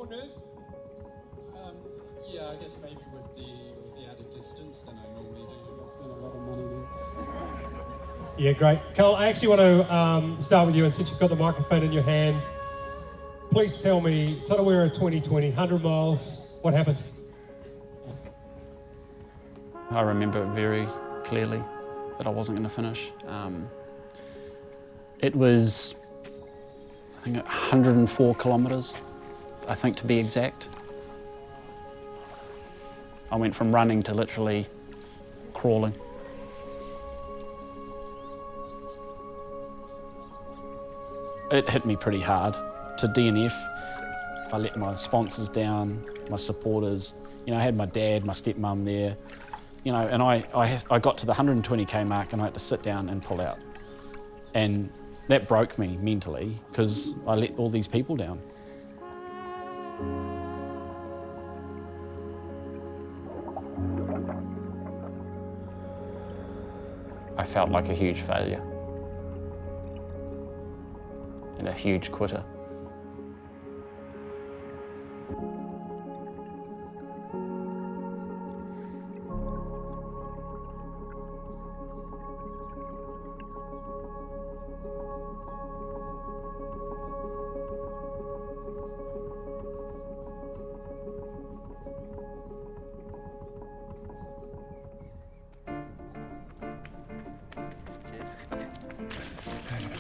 more nerves? Yeah, I guess maybe with the added distance than I normally do. I spend a lot of money there. Yeah, great. Carl, I actually want to start with you, and since you've got the microphone in your hand, please tell me, Tarawera 2020, 100 miles, what happened? I remember very clearly that I wasn't going to finish. It was, I think, 104 kilometres, I think to be exact. I went from running to literally crawling. It hit me pretty hard. To DNF, I let my sponsors down, my supporters. You know, I had my dad, my stepmum there. You know, and I got to the 120k mark and I had to sit down and pull out. And that broke me mentally because I let all these people down. I felt like a huge failure and a huge quitter.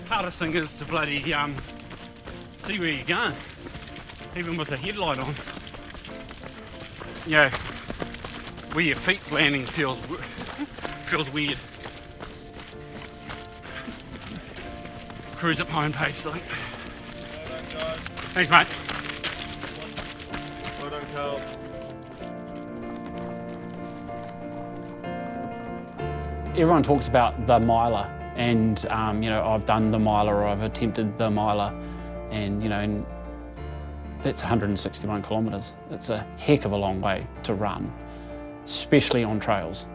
Hardest thing is to bloody see where you're going, even with the headlight on. You know, where your feet's landing feels weird. Cruise at my own pace, I think. Well done, guys. Thanks, mate. Well done, Carl. Everyone talks about the miler, and you know, I've done the miler or I've attempted the miler, and you know, and that's 161 kilometres. It's a heck of a long way to run, especially on trails.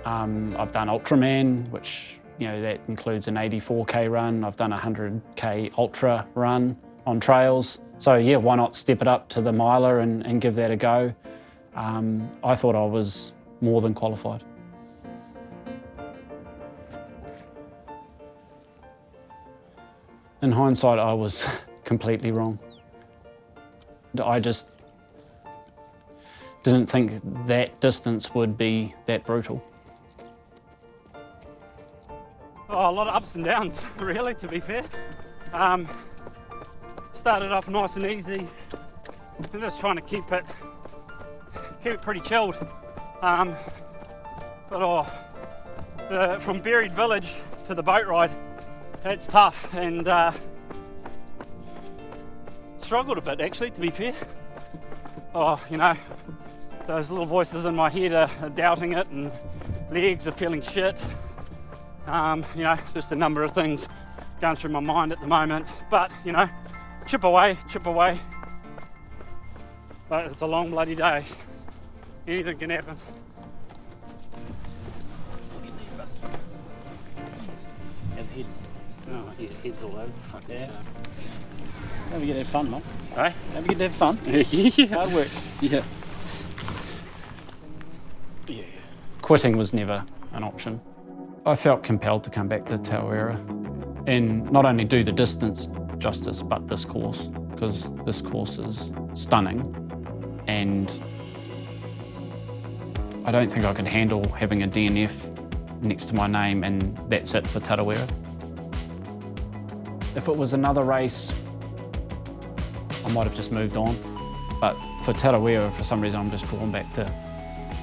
I've done Ultraman, which, you know, that includes an 84k run. I've done a 100k ultra run on trails. So yeah, why not step it up to the miler and give that a go? I thought I was more than qualified. In hindsight, I was completely wrong. I just didn't think that distance would be that brutal. Oh, a lot of ups and downs, really, to be fair. Started off nice and easy. I'm just trying to keep it pretty chilled. From Buried Village to the boat ride, it's tough, and struggled a bit actually, to be fair. Oh, you know, those little voices in my head are doubting it, and legs are feeling shit. You know, just a number of things going through my mind at the moment. But, you know, chip away. But it's a long bloody day. Anything can happen. How's the head? Oh, your head's all over. Fuck yeah. Don't we get to have fun, mate? Hey? Don't we get to have fun? Yeah. Hard work. Yeah. Yeah. Quitting was never an option. I felt compelled to come back to Tarawera and not only do the distance justice, but this course, because this course is stunning, and I don't think I could handle having a DNF next to my name and that's it for Tarawera. If it was another race, I might have just moved on, but for Tarawera, for some reason, I'm just drawn back to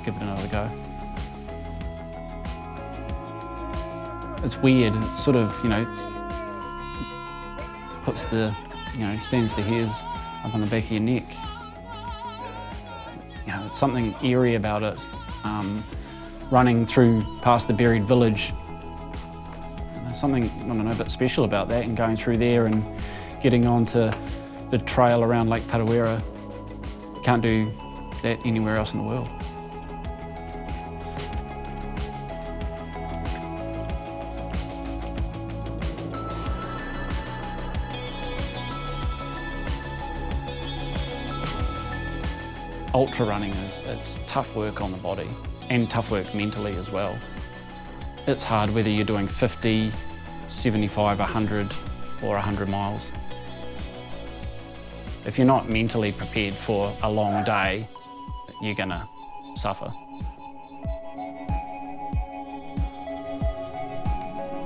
give it another go. It's weird, it's sort of, you know, puts the, you know, stands the hairs up on the back of your neck. You know, it's something eerie about it. Running through past the Buried Village, and there's something, I don't know, a bit special about that, and going through there and getting onto the trail around Lake Tarawera. Can't do that anywhere else in the world. ultra running it's tough work on the body and tough work mentally as well. It's hard whether you're doing 50, 75, 100 or 100 miles. If you're not mentally prepared for a long day, you're gonna suffer.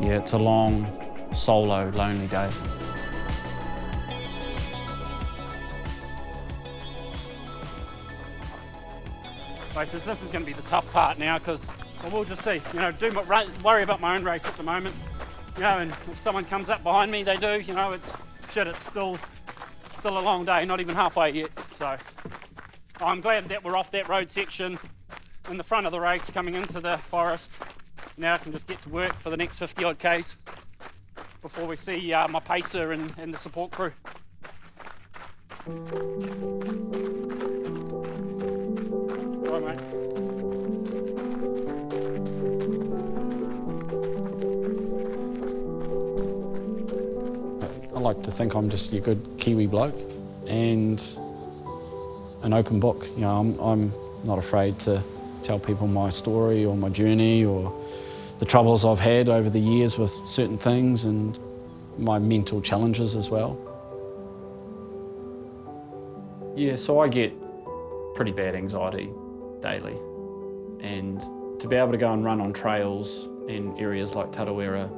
Yeah, it's a long, solo, lonely day. Right, so this is going to be the tough part now, because we'll just see. You know, worry about my own race at the moment. You know, and if someone comes up behind me, they do. You know, it's still a long day, not even halfway yet. So I'm glad that we're off that road section in the front of the race, coming into the forest. Now I can just get to work for the next 50 odd Ks before we see my pacer and the support crew. All right, mate. I like to think I'm just your good Kiwi bloke and an open book. You know, I'm not afraid to tell people my story or my journey or the troubles I've had over the years with certain things and my mental challenges as well. Yeah, so I get pretty bad anxiety daily, and to be able to go and run on trails in areas like Tarawera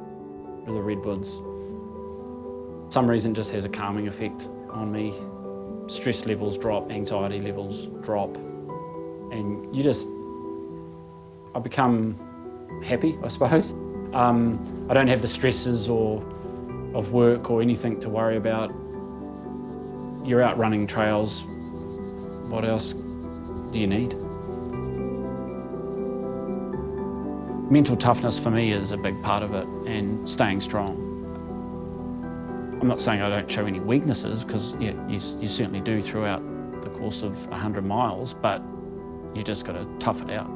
or the Redwoods, for some reason just has a calming effect on me. Stress levels drop, anxiety levels drop, and I become happy, I suppose. I don't have the stresses of work or anything to worry about. You're out running trails, what else do you need? Mental toughness for me is a big part of it, and staying strong. I'm not saying I don't show any weaknesses, because yeah, you certainly do throughout the course of 100 miles, but you just got to tough it out.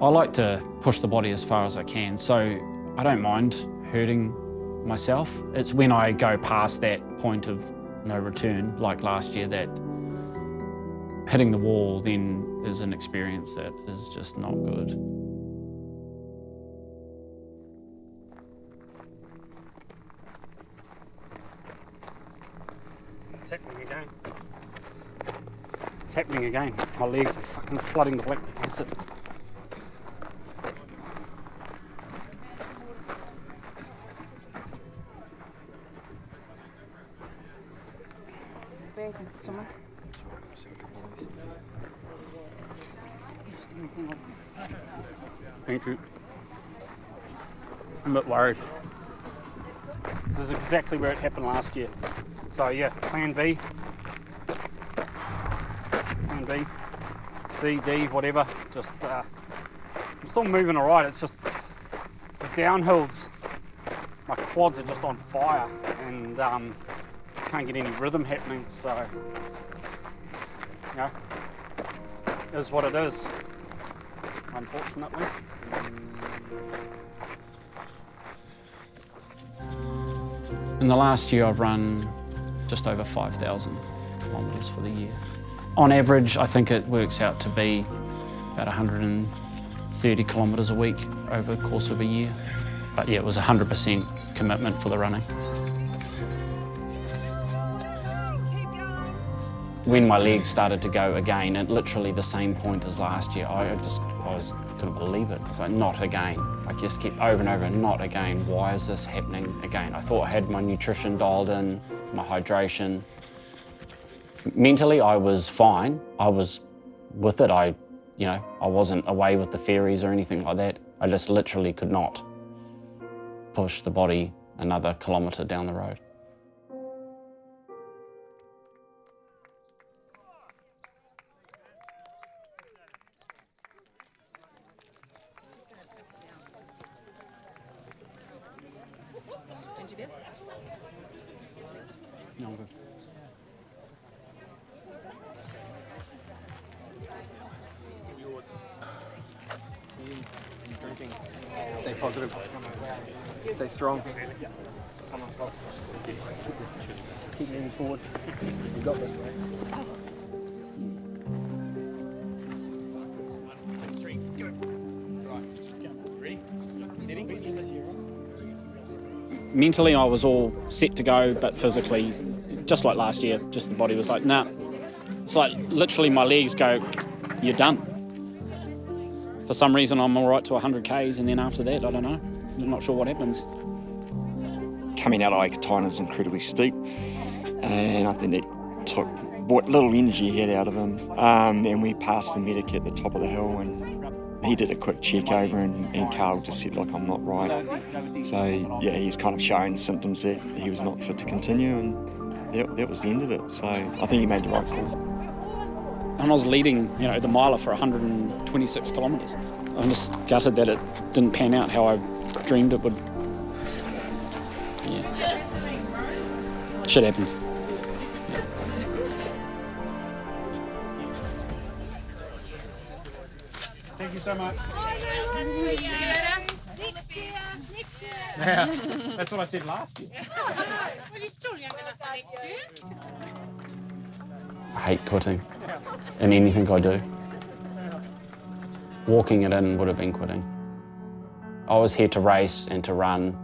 I like to push the body as far as I can, so I don't mind hurting myself. It's when I go past that point of no return, like last year, that hitting the wall then is an experience that is just not good. It's happening again. It's happening again. My legs are fucking flooding the lactic acid. Thank you. I'm a bit worried. This is exactly where it happened last year. So yeah, plan B, C, D, whatever. Just I'm still moving alright. It's just the downhills. My quads are just on fire, and can't get any rhythm happening. So you know, it is what it is. Unfortunately. In the last year I've run just over 5,000 kilometres for the year. On average I think it works out to be about 130 kilometres a week over the course of a year. But yeah, it was 100% commitment for the running. When my legs started to go again, at literally the same point as last year, I couldn't believe it. It's like, not again. I just kept over and over, not again. Why is this happening again? I thought I had my nutrition dialed in, my hydration. Mentally, I was fine. I was with it. I wasn't away with the fairies or anything like that. I just literally could not push the body another kilometre down the road. No, I'm good. Stay positive. Stay strong. Keep moving forward. You got this. mentally I was all set to go, but physically, just like last year, just the body was like, nah. It's like literally my legs go, you're done. For some reason I'm all right to 100 Ks, and then after that, I don't know. I'm not sure what happens. Coming out of Aikatana is incredibly steep, and I think that took what little energy he had out of him. And we passed the medic at the top of the hill, and he did a quick check over, and Carl just said, look, I'm not right. So yeah, he's kind of showing symptoms that he was not fit to continue, and that was the end of it. So I think he made the right call. And I was leading, the miler for 126 kilometres. I'm just gutted that it didn't pan out how I dreamed it would. Yeah. Shit happens. Thank you so much. Next year. Yeah, that's what I said last year. Well, you're still young enough for next year. I hate quitting in anything I do. Walking it in would have been quitting. I was here to race and to run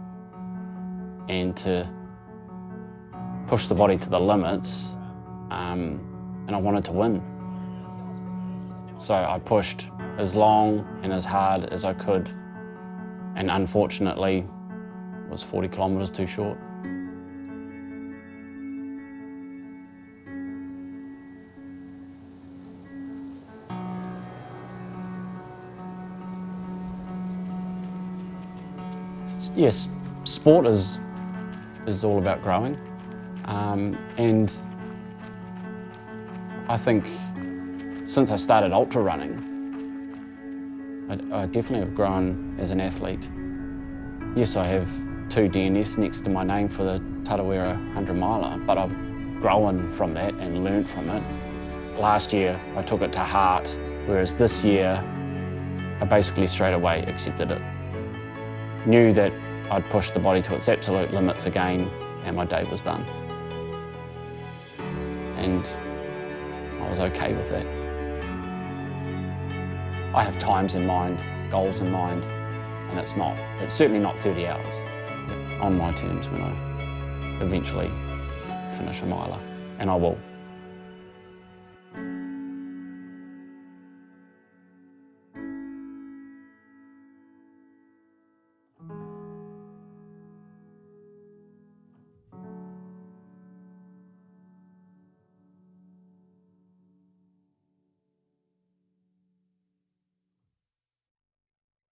and to push the body to the limits, and I wanted to win. So I pushed as long and as hard as I could, and unfortunately it was 40 kilometres too short. Yes, sport is all about growing, and I think since I started ultra running, I definitely have grown as an athlete. Yes, I have 2 DNFs next to my name for the Tarawera 100 miler, but I've grown from that and learned from it. Last year, I took it to heart, whereas this year, I basically straight away accepted it. Knew that I'd pushed the body to its absolute limits again, and my day was done. And I was okay with that. I have times in mind, goals in mind, and it's certainly not 30 hours. On my terms when I eventually finish a miler, and I will.